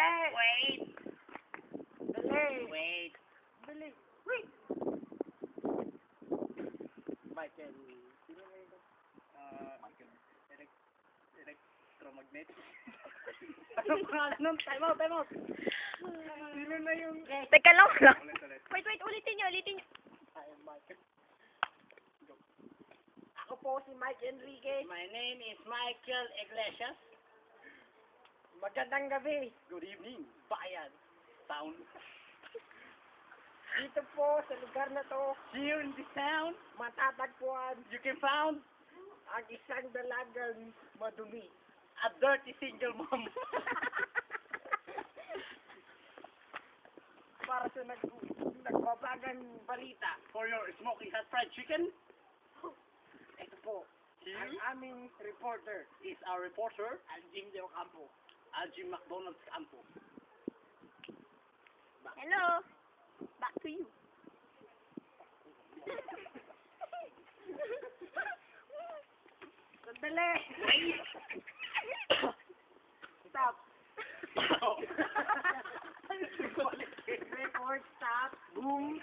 Wait. Dali. Wait. Dali. Wait. Michael. Sino na yun? Michael. Electromagnet. Anong pangalan nun? Time out, time out. Sino na yung... Teka lang. Ulit. Wait, ulitin nyo. Ay, Michael. Ako po si Mike Enriquez. My name is Michael Iglesias. Magandang gabi. Good evening, bayan, town. Dito po sa lugar na to, Here in this town, matatagpuan you can found ang isang dalagang madumi. a dirty single mom. Para sa nagbabagang balita. For your smoking hot fried chicken, Ito po, ang here aming reporter. is our reporter, Aljim de Ocampo. Algie McDonald's Campo. Hello. Back to you. Sandali! Stop! Record, stop, boom!